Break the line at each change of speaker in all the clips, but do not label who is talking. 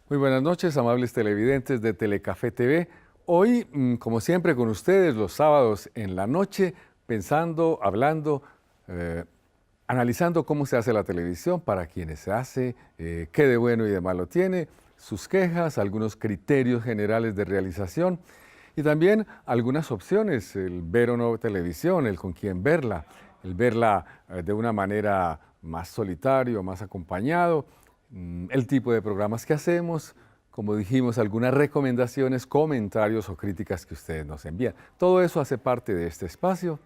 Muy buenas noches, amables televidentes de Telecafé TV. Hoy, como siempre, con ustedes los sábados en la noche, pensando, hablando, analizando cómo se hace la televisión, para quienes se hace, qué de bueno y de malo tiene, sus quejas, algunos criterios generales de realización y también algunas opciones, el ver o no televisión, el con quién verla, el verla de una manera más solitario, más acompañado, el tipo de programas que hacemos, como dijimos, algunas recomendaciones, comentarios o críticas que ustedes nos envían. Todo eso hace parte de este espacio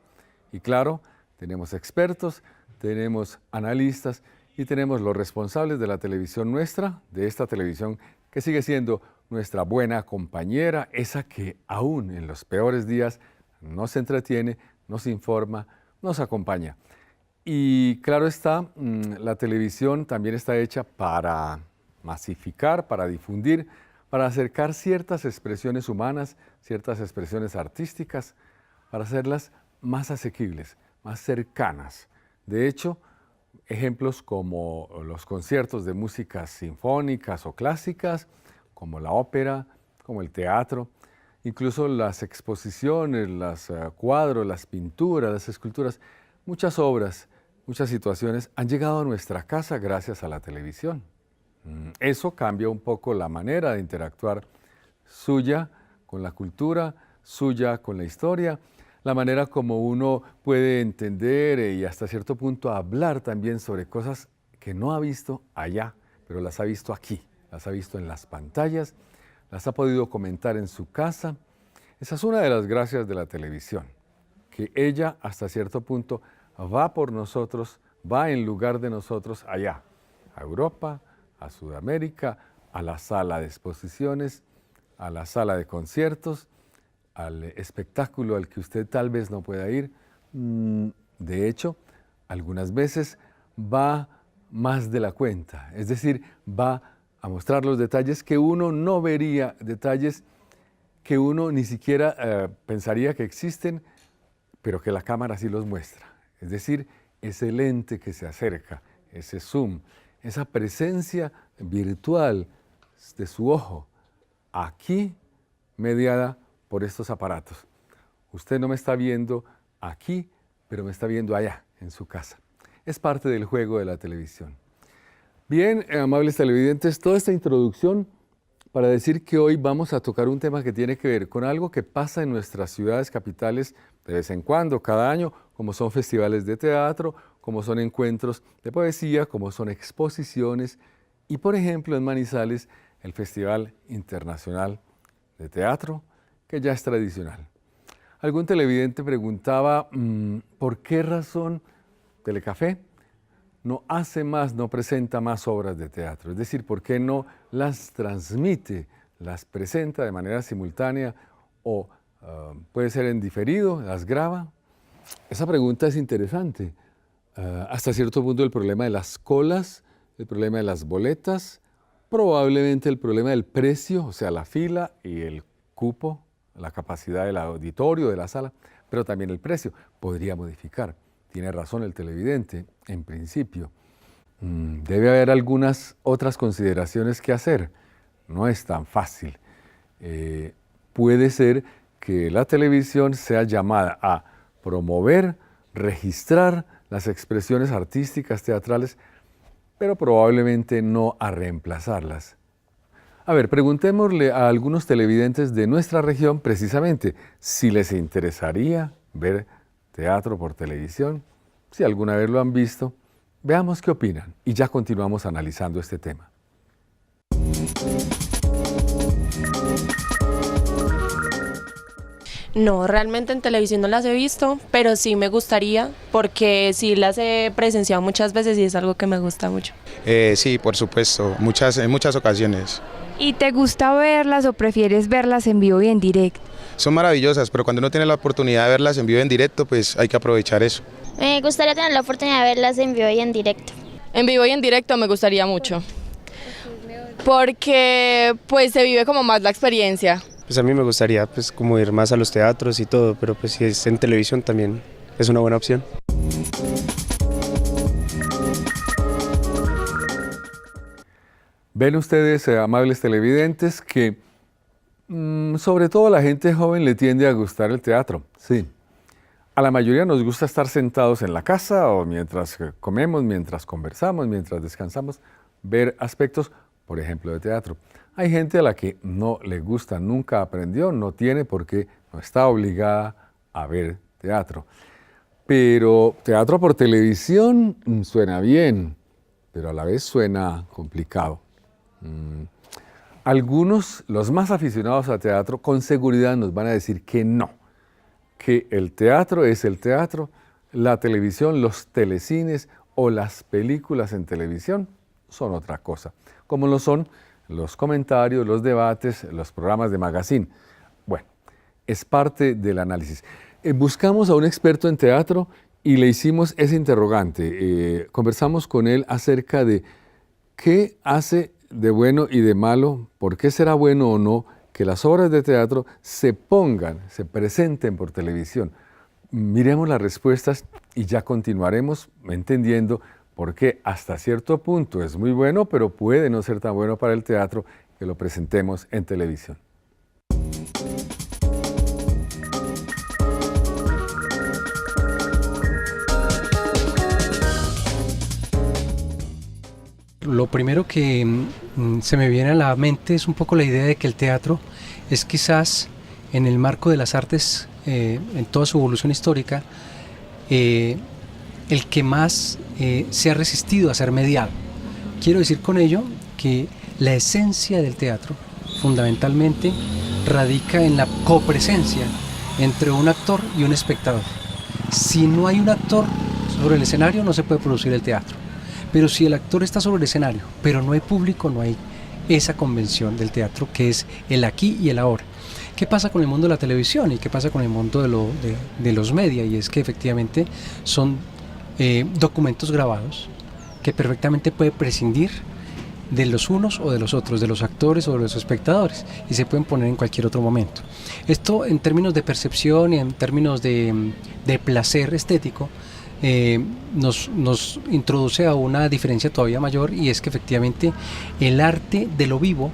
y claro, tenemos expertos, tenemos analistas y tenemos los responsables de la televisión nuestra, de esta televisión que sigue siendo nuestra buena compañera, esa que aún en los peores días nos entretiene, nos informa, nos acompaña. Y claro está, la televisión también está hecha para masificar, para difundir, para acercar ciertas expresiones humanas, ciertas expresiones artísticas, para hacerlas más asequibles, más cercanas. De hecho, ejemplos como los conciertos de músicas sinfónicas o clásicas, como la ópera, como el teatro, incluso las exposiciones, los cuadros, las pinturas, las esculturas, muchas obras, muchas situaciones han llegado a nuestra casa gracias a la televisión. Eso cambia un poco la manera de interactuar suya con la cultura, suya con la historia, la manera como uno puede entender y hasta cierto punto hablar también sobre cosas que no ha visto allá, pero las ha visto aquí, las ha visto en las pantallas, las ha podido comentar en su casa. Esa es una de las gracias de la televisión, que ella hasta cierto punto va por nosotros, va en lugar de nosotros allá, a Europa, a Sudamérica, a la sala de exposiciones, a la sala de conciertos, al espectáculo al que usted tal vez no pueda ir. De hecho, algunas veces va más de la cuenta, es decir, va a mostrar los detalles que uno no vería, detalles que uno ni siquiera pensaría que existen, pero que la cámara sí los muestra. Es decir, ese lente que se acerca, ese zoom, esa presencia virtual de su ojo, aquí mediada por estos aparatos. Usted no me está viendo aquí, pero me está viendo allá, en su casa. Es parte del juego de la televisión. Bien, amables televidentes, toda esta introducción para decir que hoy vamos a tocar un tema que tiene que ver con algo que pasa en nuestras ciudades capitales de vez en cuando, cada año, como son festivales de teatro, como son encuentros de poesía, como son exposiciones y, por ejemplo, en Manizales, el Festival Internacional de Teatro, que ya es tradicional. Algún televidente preguntaba por qué razón Telecafé no hace más, no presenta más obras de teatro, es decir, por qué no las transmite, las presenta de manera simultánea o puede ser en diferido, las graba. Esa pregunta es interesante. Hasta cierto punto el problema de las colas, el problema de las boletas, probablemente el problema del precio, o sea, la fila y el cupo, la capacidad del auditorio, de la sala, pero también el precio podría modificar. Tiene razón el televidente, en principio. Debe haber algunas otras consideraciones que hacer. No es tan fácil. Puede ser que la televisión sea llamada a promover, registrar las expresiones artísticas, teatrales, pero probablemente no a reemplazarlas. A ver, preguntémosle a algunos televidentes de nuestra región precisamente si les interesaría ver teatro por televisión, si alguna vez lo han visto. Veamos qué opinan y ya continuamos analizando este tema.
No, realmente en televisión no las he visto, pero sí me gustaría porque sí las he presenciado muchas veces y es algo que me gusta mucho.
Sí, por supuesto, en muchas ocasiones.
¿Y te gusta verlas o prefieres verlas en vivo y en directo?
Son maravillosas, pero cuando uno tiene la oportunidad de verlas en vivo y en directo, pues hay que aprovechar eso.
Me gustaría tener la oportunidad de verlas en vivo y en directo.
En vivo y en directo me gustaría mucho, porque pues se vive como más la experiencia. Pues a mí me gustaría pues como ir más a los teatros y todo, pero pues si es en televisión también es una buena opción.
Ven ustedes, amables televidentes, que sobre todo a la gente joven le tiende a gustar el teatro. Sí. A la mayoría nos gusta estar sentados en la casa o mientras comemos, mientras conversamos, mientras descansamos, ver aspectos, por ejemplo, de teatro. Hay gente a la que no le gusta, nunca aprendió, no tiene por qué, no está obligada a ver teatro. Pero teatro por televisión suena bien, pero a la vez suena complicado. Algunos, los más aficionados a teatro, con seguridad nos van a decir que no, que el teatro es el teatro, la televisión, los telecines o las películas en televisión son otra cosa, como lo son los comentarios, los debates, los programas de magazine. Bueno, es parte del análisis. Buscamos a un experto en teatro y le hicimos ese interrogante. Conversamos con él acerca de qué hace de bueno y de malo, por qué será bueno o no que las obras de teatro se pongan, se presenten por televisión. Miremos las respuestas y ya continuaremos entendiendo por qué hasta cierto punto es muy bueno, pero puede no ser tan bueno para el teatro que lo presentemos en televisión.
Lo primero que se me viene a la mente es un poco la idea de que el teatro es quizás en el marco de las artes, en toda su evolución histórica, el que más se ha resistido a ser mediado. Quiero decir con ello que la esencia del teatro fundamentalmente radica en la copresencia entre un actor y un espectador. Si no hay un actor sobre el escenario no se puede producir el teatro. Pero si el actor está sobre el escenario, pero no hay público, no hay esa convención del teatro que es el aquí y el ahora. ¿Qué pasa con el mundo de la televisión y qué pasa con el mundo de los media? Y es que efectivamente son documentos grabados que perfectamente puede prescindir de los unos o de los otros, de los actores o de los espectadores, y se pueden poner en cualquier otro momento. Esto en términos de percepción y en términos de placer estético, nos introduce a una diferencia todavía mayor, y es que efectivamente el arte de lo vivo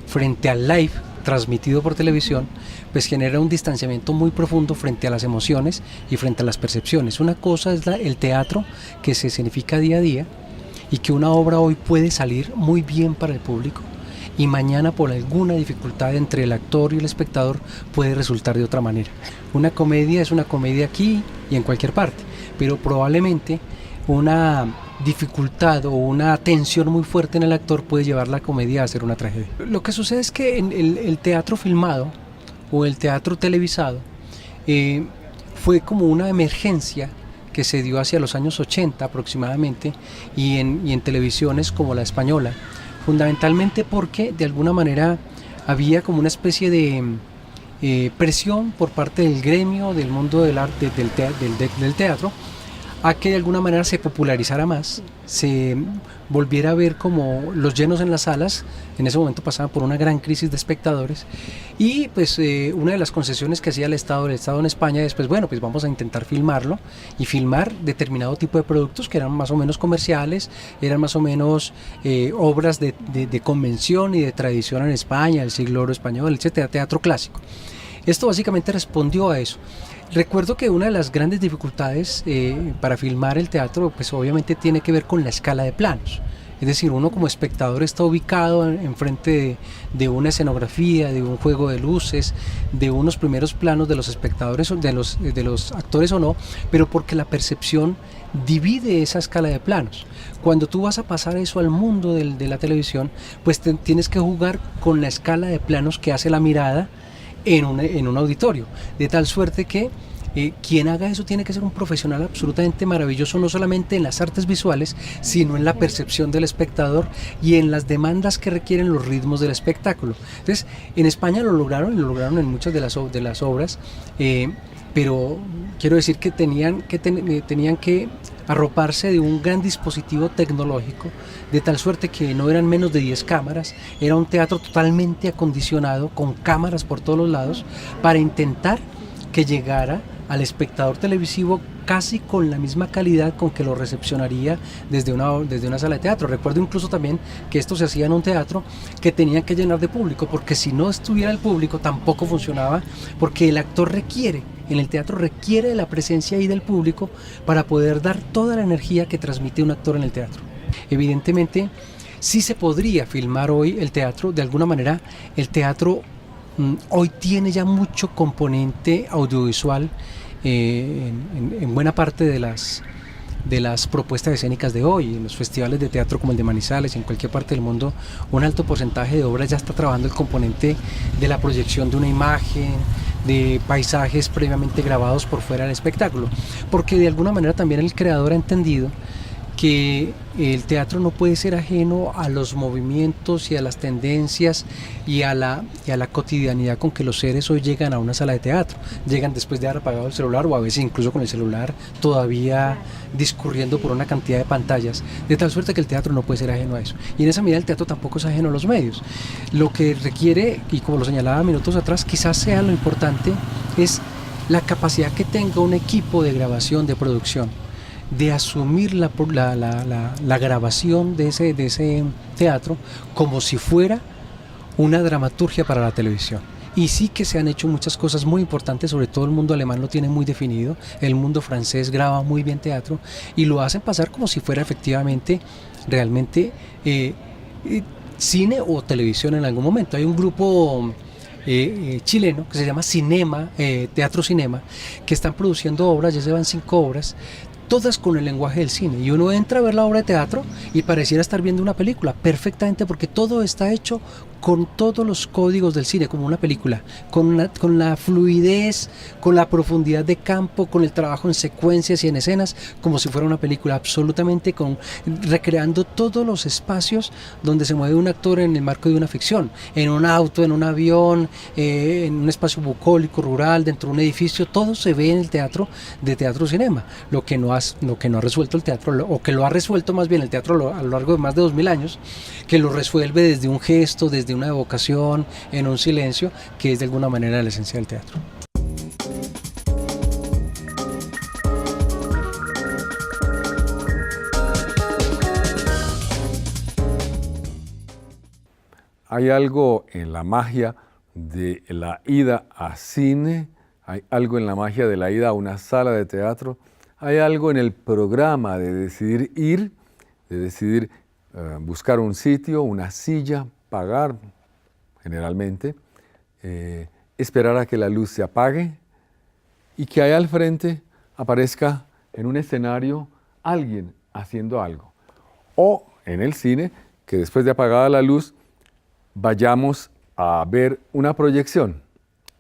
frente al live transmitido por televisión pues genera un distanciamiento muy profundo frente a las emociones y frente a las percepciones. Una cosa es el teatro que se escenifica día a día y que una obra hoy puede salir muy bien para el público y mañana por alguna dificultad entre el actor y el espectador puede resultar de otra manera. Una comedia es una comedia aquí y en cualquier parte, pero probablemente una dificultad o una tensión muy fuerte en el actor puede llevar la comedia a ser una tragedia. Lo que sucede es que en el teatro filmado o el teatro televisado fue como una emergencia que se dio hacia los años 80 aproximadamente y en televisiones como la española, fundamentalmente porque de alguna manera había como una especie de presión por parte del gremio del mundo del arte del teatro a que de alguna manera se popularizara más, se volviera a ver como los llenos en las salas. En ese momento pasaban por una gran crisis de espectadores y pues una de las concesiones que hacía el Estado en España es pues bueno, pues vamos a intentar filmarlo y filmar determinado tipo de productos que eran más o menos comerciales, eran más o menos obras de convención y de tradición en España, el siglo oro español, etcétera, teatro clásico. Esto básicamente respondió a eso. Recuerdo que una de las grandes dificultades para filmar el teatro pues obviamente tiene que ver con la escala de planos. Es decir, uno como espectador está ubicado enfrente de una escenografía, de un juego de luces, de unos primeros planos de los espectadores, de los actores o no, pero porque la percepción divide esa escala de planos. Cuando tú vas a pasar eso al mundo de la televisión, pues tienes que jugar con la escala de planos que hace la mirada en un auditorio, de tal suerte que quien haga eso tiene que ser un profesional absolutamente maravilloso, no solamente en las artes visuales, sino en la percepción del espectador y en las demandas que requieren los ritmos del espectáculo. Entonces, en España lo lograron, y lo lograron en muchas de las obras, pero quiero decir que tenían que arroparse de un gran dispositivo tecnológico, de tal suerte que no eran menos de 10 cámaras, era un teatro totalmente acondicionado, con cámaras por todos los lados, para intentar que llegara al espectador televisivo casi con la misma calidad con que lo recepcionaría desde una sala de teatro. Recuerdo incluso también que esto se hacía en un teatro que tenían que llenar de público, porque si no estuviera el público tampoco funcionaba, porque el actor en el teatro requiere de la presencia ahí del público para poder dar toda la energía que transmite un actor en el teatro. Evidentemente, sí se podría filmar hoy el teatro, de alguna manera el teatro hoy tiene ya mucho componente audiovisual en buena parte de las propuestas escénicas de hoy. En los festivales de teatro como el de Manizales, en cualquier parte del mundo, un alto porcentaje de obras ya está trabajando el componente de la proyección de una imagen, de paisajes previamente grabados por fuera del espectáculo, porque de alguna manera también el creador ha entendido que el teatro no puede ser ajeno a los movimientos y a las tendencias y a la cotidianidad con que los seres hoy llegan a una sala de teatro. Llegan después de haber apagado el celular, o a veces incluso con el celular todavía discurriendo por una cantidad de pantallas, de tal suerte que el teatro no puede ser ajeno a eso. Y en esa medida el teatro tampoco es ajeno a los medios. Lo que requiere, y como lo señalaba minutos atrás, quizás sea lo importante, es la capacidad que tenga un equipo de grabación, de producción, de asumir la grabación de ese teatro como si fuera una dramaturgia para la televisión. Y sí que se han hecho muchas cosas muy importantes, sobre todo el mundo alemán lo tiene muy definido, el mundo francés graba muy bien teatro y lo hacen pasar como si fuera efectivamente, realmente cine o televisión en algún momento. Hay un grupo chileno que se llama Cinema, Teatro Cinema, que están produciendo obras, ya llevan 5 obras, todas con el lenguaje del cine, y uno entra a ver la obra de teatro y pareciera estar viendo una película perfectamente, porque todo está hecho con todos los códigos del cine, como una película, con la fluidez, con la profundidad de campo, con el trabajo en secuencias y en escenas, como si fuera una película, absolutamente recreando todos los espacios donde se mueve un actor en el marco de una ficción, en un auto, en un avión, en un espacio bucólico, rural, dentro de un edificio, todo se ve en el teatro de Teatro Cinema. Lo que no ha resuelto el teatro, o que lo ha resuelto más bien el teatro a lo largo de más de 2000 años, que lo resuelve desde un gesto, desde una evocación, en un silencio, que es de alguna manera la esencia del teatro.
Hay algo en la magia de la ida a cine, hay algo en la magia de la ida a una sala de teatro, hay algo en el programa de decidir ir, de decidir buscar un sitio, una silla, pagar generalmente, esperar a que la luz se apague y que ahí al frente aparezca en un escenario alguien haciendo algo. O en el cine, que después de apagada la luz, vayamos a ver una proyección.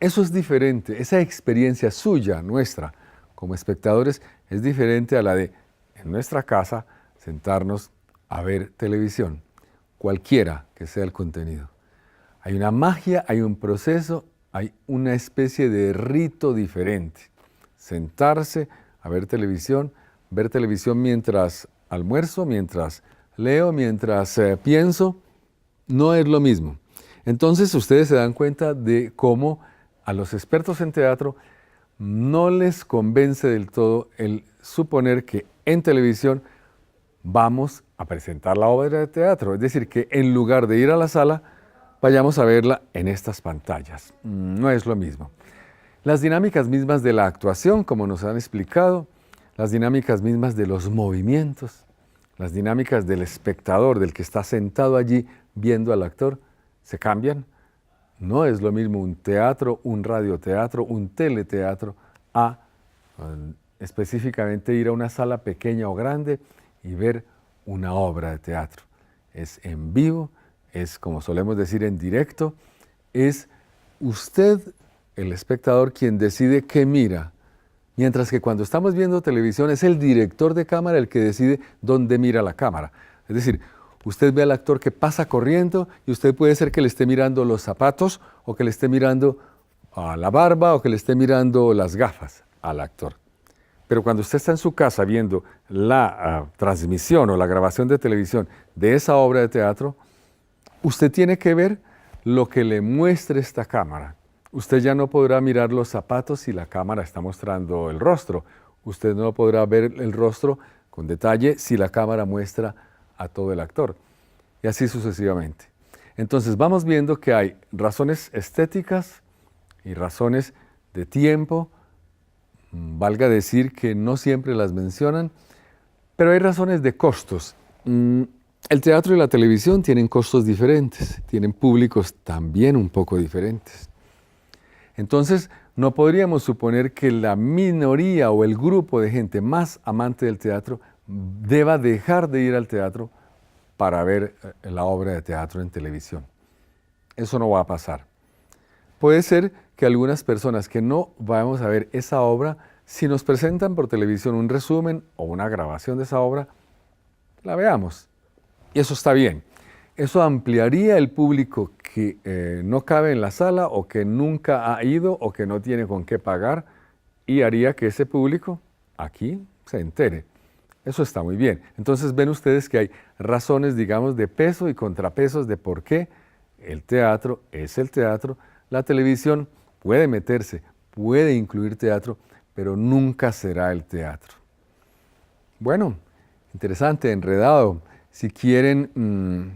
Eso es diferente, esa experiencia suya, nuestra, como espectadores, es diferente a la de, en nuestra casa, sentarnos a ver televisión, cualquiera que sea el contenido. Hay una magia, hay un proceso, hay una especie de rito diferente. Sentarse a ver televisión mientras almuerzo, mientras leo, mientras pienso, no es lo mismo. Entonces ustedes se dan cuenta de cómo a los expertos en teatro no les convence del todo el suponer que en televisión vamos a presentar la obra de teatro. Es decir, que en lugar de ir a la sala, vayamos a verla en estas pantallas. No es lo mismo. Las dinámicas mismas de la actuación, como nos han explicado, las dinámicas mismas de los movimientos, las dinámicas del espectador, del que está sentado allí viendo al actor, se cambian. No es lo mismo un teatro, un radioteatro, un teleteatro, a específicamente ir a una sala pequeña o grande y ver una obra de teatro. Es en vivo, es, como solemos decir, en directo, es usted, el espectador, quien decide qué mira, Mientras que cuando estamos viendo televisión es el director de cámara el que decide dónde mira la cámara. Es decir, usted ve al actor que pasa corriendo y usted puede ser que le esté mirando los zapatos o que le esté mirando a la barba o que le esté mirando las gafas al actor. Pero cuando usted está en su casa viendo la transmisión o la grabación de televisión de esa obra de teatro, usted tiene que ver lo que le muestre esta cámara. Usted ya no podrá mirar los zapatos si la cámara está mostrando el rostro. Usted no podrá ver el rostro con detalle si la cámara muestra a todo el actor. Y así sucesivamente. Entonces vamos viendo que hay razones estéticas y razones de tiempo. Valga decir que no siempre las mencionan, pero hay razones de costos. El teatro y la televisión tienen costos diferentes, tienen públicos también un poco diferentes. Entonces, no podríamos suponer que la minoría o el grupo de gente más amante del teatro deba dejar de ir al teatro para ver la obra de teatro en televisión. Eso no va a pasar. Puede ser que algunas personas que no vamos a ver esa obra, si nos presentan por televisión un resumen o una grabación de esa obra, la veamos. Y eso está bien. Eso ampliaría el público que no cabe en la sala o que nunca ha ido o que no tiene con qué pagar y haría que ese público aquí se entere. Eso está muy bien. Entonces ven ustedes que hay razones, digamos, de peso y contrapesos de por qué el teatro es el teatro. La televisión puede meterse, puede incluir teatro, pero nunca será el teatro. Bueno, interesante, enredado. Si quieren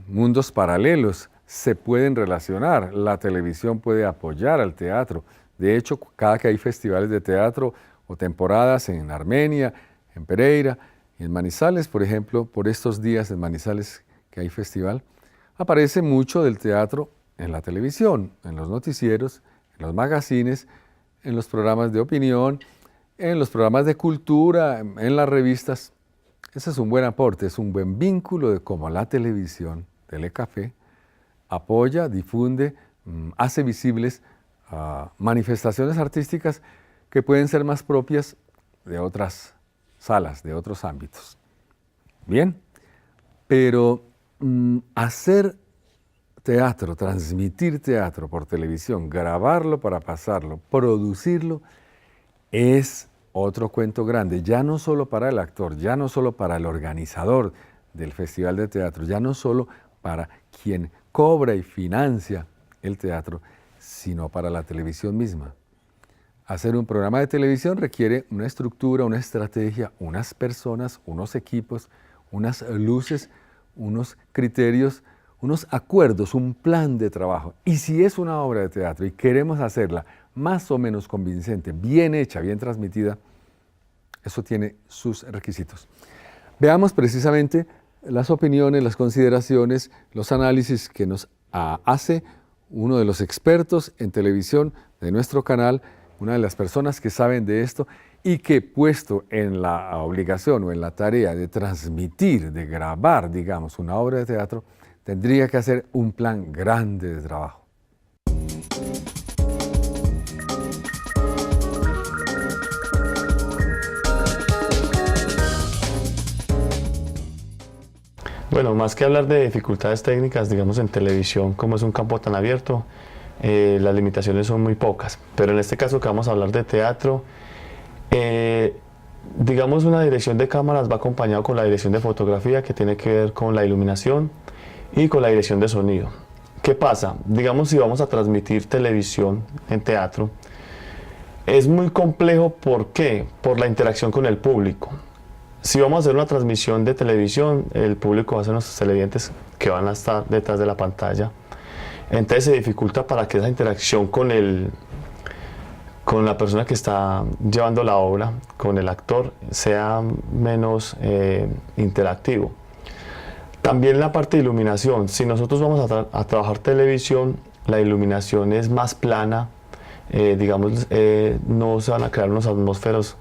mundos paralelos, se pueden relacionar. La televisión puede apoyar al teatro. De hecho, cada que hay festivales de teatro o temporadas en Armenia, en Pereira, en Manizales, por ejemplo, por estos días en Manizales que hay festival, aparece mucho del teatro en la televisión, en los noticieros, en los magazines, en los programas de opinión, en los programas de cultura, en las revistas. Ese es un buen aporte, es un buen vínculo de cómo la televisión, Telecafé, apoya, difunde, hace visibles manifestaciones artísticas que pueden ser más propias de otras salas, de otros ámbitos. Bien, pero hacer teatro, transmitir teatro por televisión, grabarlo para pasarlo, producirlo, es otro cuento grande, ya no solo para el actor, ya no solo para el organizador del Festival de Teatro, ya no solo para quien cobra y financia el teatro, sino para la televisión misma. Hacer un programa de televisión requiere una estructura, una estrategia, unas personas, unos equipos, unas luces, unos criterios, unos acuerdos, un plan de trabajo. Y si es una obra de teatro y queremos hacerla más o menos convincente, bien hecha, bien transmitida, eso tiene sus requisitos. Veamos precisamente las opiniones, las consideraciones, los análisis que nos hace uno de los expertos en televisión de nuestro canal, una de las personas que saben de esto y que puesto en la obligación o en la tarea de transmitir, de grabar, digamos, una obra de teatro, tendría que hacer un plan grande de trabajo.
Bueno, más que hablar de dificultades técnicas, digamos en televisión, como es un campo tan abierto, las limitaciones son muy pocas. Pero en este caso que vamos a hablar de teatro, digamos una dirección de cámaras va acompañado con la dirección de fotografía que tiene que ver con la iluminación y con la dirección de sonido. ¿Qué pasa? Digamos si vamos a transmitir televisión en teatro, es muy complejo. ¿Por qué? Por la interacción con el público. Si vamos a hacer una transmisión de televisión, el público va a ser nuestros televidentes que van a estar detrás de la pantalla. Entonces se dificulta para que esa interacción con la persona que está llevando la obra, con el actor, sea menos interactivo. También la parte de iluminación. Si nosotros vamos a trabajar televisión, la iluminación es más plana, digamos, no se van a crear unas atmósferas,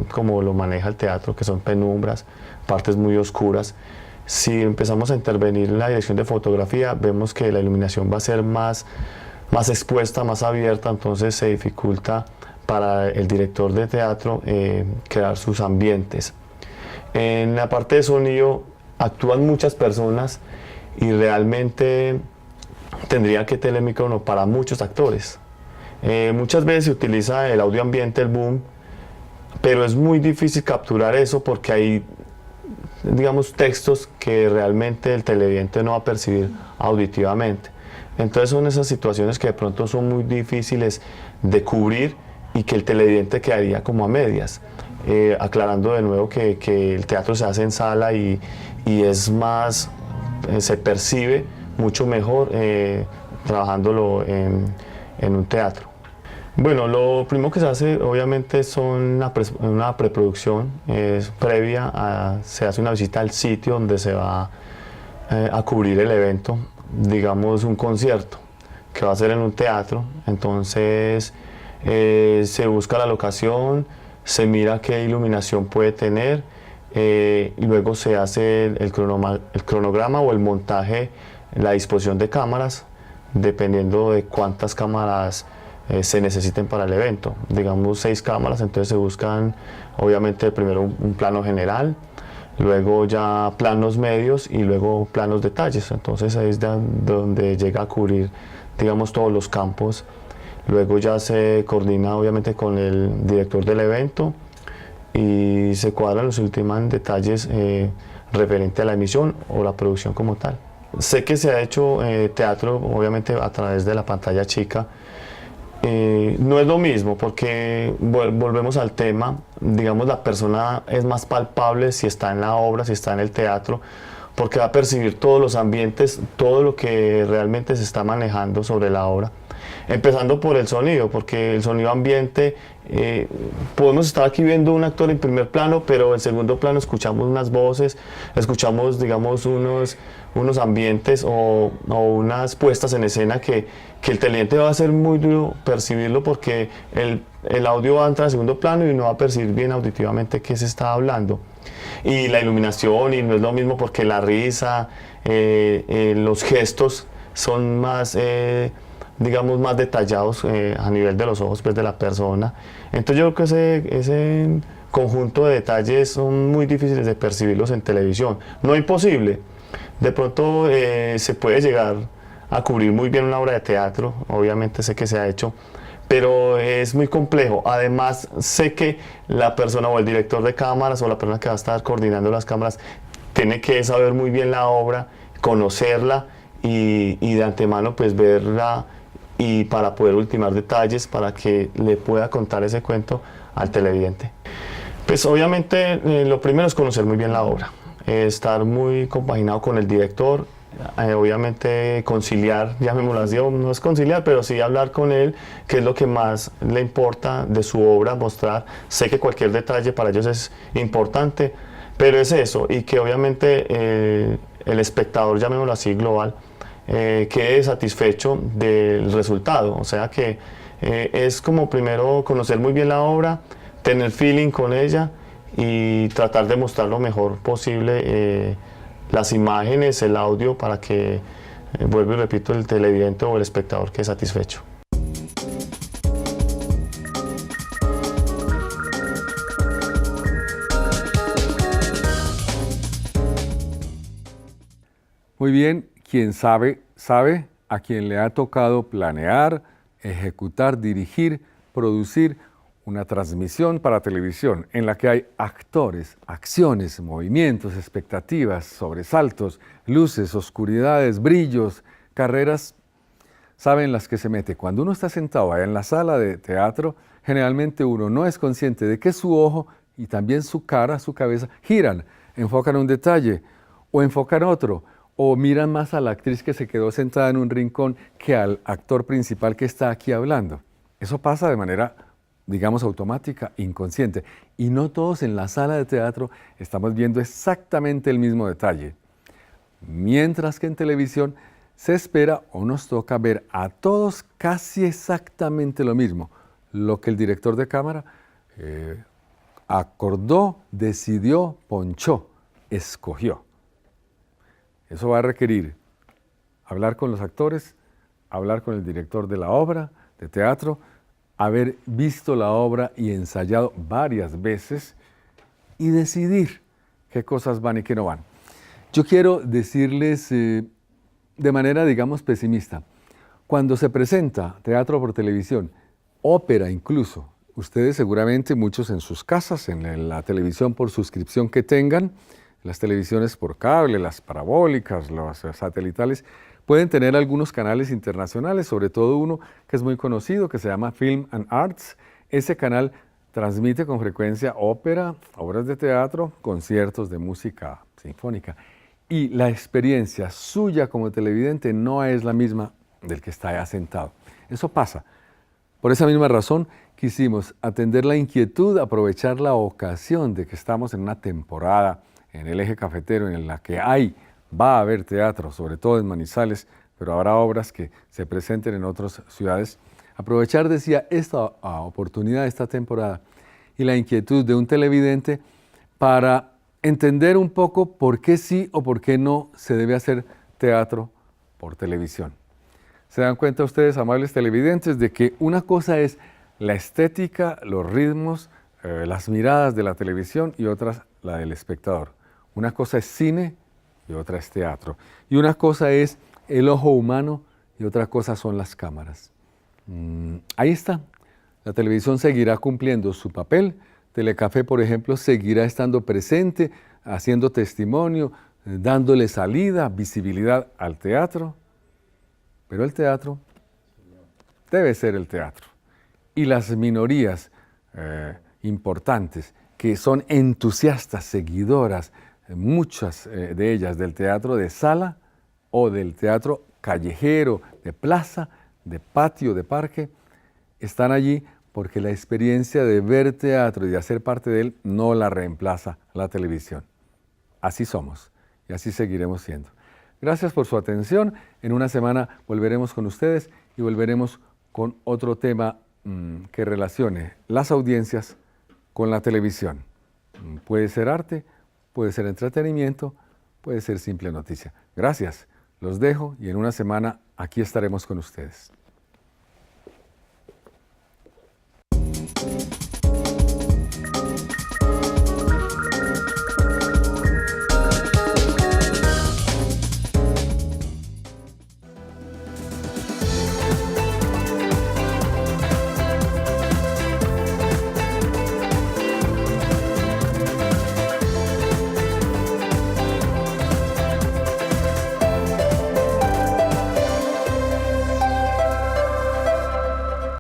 como lo maneja el teatro, que son penumbras, partes muy oscuras. Si empezamos a intervenir en la dirección de fotografía, vemos que la iluminación va a ser más expuesta, más abierta, entonces se dificulta para el director de teatro crear sus ambientes. En la parte de sonido actúan muchas personas y realmente tendría que tener micrófono para muchos actores. Muchas veces se utiliza el audio ambiente, el boom, pero es muy difícil capturar eso porque hay, digamos, textos que realmente el televidente no va a percibir auditivamente. Entonces son esas situaciones que de pronto son muy difíciles de cubrir y que el televidente quedaría como a medias. Aclarando de nuevo que el teatro se hace en sala y es más, se percibe mucho mejor trabajándolo en un teatro. Bueno, lo primero que se hace obviamente son una preproducción, es previa, se hace una visita al sitio donde se va a cubrir el evento, digamos un concierto que va a ser en un teatro. Entonces se busca la locación, se mira qué iluminación puede tener, y luego se hace el cronograma o el montaje, la disposición de cámaras, dependiendo de cuántas cámaras se necesiten para el evento. Digamos 6 cámaras, entonces se buscan obviamente primero un plano general, luego ya planos medios y luego planos detalles. Entonces ahí es donde llega a cubrir, digamos, todos los campos. Luego ya se coordina obviamente con el director del evento y se cuadran los últimos detalles referente a la emisión o la producción como tal. Sé que se ha hecho teatro obviamente a través de la pantalla chica. No es lo mismo porque volvemos al tema, digamos, la persona es más palpable si está en la obra, si está en el teatro, porque va a percibir todos los ambientes, todo lo que realmente se está manejando sobre la obra. Empezando por el sonido, porque el sonido ambiente, podemos estar aquí viendo un actor en primer plano, pero en segundo plano escuchamos unas voces, escuchamos, digamos, unos ambientes o unas puestas en escena que el televidente va a ser muy duro percibirlo porque el audio va a entrar en segundo plano y no va a percibir bien auditivamente qué se está hablando. Y la iluminación, y no es lo mismo porque la risa, los gestos son más, digamos, más detallados a nivel de los ojos, pues, de la persona. Entonces yo creo que ese conjunto de detalles son muy difíciles de percibirlos en televisión. No imposible, de pronto se puede llegar a cubrir muy bien una obra de teatro, obviamente sé que se ha hecho, pero es muy complejo. Además sé que la persona o el director de cámaras o la persona que va a estar coordinando las cámaras tiene que saber muy bien la obra, conocerla y de antemano pues verla, y para poder ultimar detalles para que le pueda contar ese cuento al televidente. Pues obviamente lo primero es conocer muy bien la obra, estar muy compaginado con el director, obviamente conciliar, llamémoslo así, no es conciliar, pero sí hablar con él, qué es lo que más le importa de su obra, mostrar. Sé que cualquier detalle para ellos es importante, pero es eso, y que obviamente el espectador, llamémoslo así, global, quede satisfecho del resultado. O sea que es como primero conocer muy bien la obra, tener feeling con ella y tratar de mostrar lo mejor posible las imágenes, el audio, para que, vuelvo y repito, el televidente o el espectador quede satisfecho.
Muy bien, quien sabe, sabe. A quien le ha tocado planear, ejecutar, dirigir, producir una transmisión para televisión en la que hay actores, acciones, movimientos, expectativas, sobresaltos, luces, oscuridades, brillos, carreras, saben las que se mete. Cuando uno está sentado allá en la sala de teatro, generalmente uno no es consciente de que su ojo y también su cara, su cabeza, giran, enfocan un detalle o enfocan otro, o miran más a la actriz que se quedó sentada en un rincón que al actor principal que está aquí hablando. Eso pasa de manera, digamos, automática, inconsciente. Y no todos en la sala de teatro estamos viendo exactamente el mismo detalle. Mientras que en televisión se espera o nos toca ver a todos casi exactamente lo mismo. Lo que el director de cámara acordó, decidió, ponchó, escogió. Eso va a requerir hablar con los actores, hablar con el director de la obra, de teatro, haber visto la obra y ensayado varias veces y decidir qué cosas van y qué no van. Yo quiero decirles de manera, digamos, pesimista, cuando se presenta teatro por televisión, ópera incluso, ustedes seguramente muchos en sus casas, en la televisión por suscripción que tengan, las televisiones por cable, las parabólicas, las satelitales, pueden tener algunos canales internacionales, sobre todo uno que es muy conocido, que se llama Film and Arts. Ese canal transmite con frecuencia ópera, obras de teatro, conciertos de música sinfónica. Y la experiencia suya como televidente no es la misma del que está allá sentado. Eso pasa. Por esa misma razón, quisimos atender la inquietud, aprovechar la ocasión de que estamos en una temporada en el eje cafetero en la que va a haber teatro, sobre todo en Manizales, pero habrá obras que se presenten en otras ciudades. Aprovechar, decía, esta oportunidad, esta temporada, y la inquietud de un televidente para entender un poco por qué sí o por qué no se debe hacer teatro por televisión. ¿Se dan cuenta ustedes, amables televidentes, de que una cosa es la estética, los ritmos, las miradas de la televisión y otra la del espectador? Una cosa es cine y otra es teatro. Y una cosa es el ojo humano y otra cosa son las cámaras. Ahí está. La televisión seguirá cumpliendo su papel. Telecafé, por ejemplo, seguirá estando presente, haciendo testimonio, dándole salida, visibilidad al teatro. Pero el teatro debe ser el teatro. Y las minorías importantes, que son entusiastas, seguidoras, muchas de ellas del teatro de sala o del teatro callejero, de plaza, de patio, de parque, están allí porque la experiencia de ver teatro y de hacer parte de él no la reemplaza la televisión. Así somos y así seguiremos siendo. Gracias por su atención. En una semana volveremos con ustedes y volveremos con otro tema que relacione las audiencias con la televisión. Puede ser arte, puede ser entretenimiento, puede ser simple noticia. Gracias, los dejo y en una semana aquí estaremos con ustedes.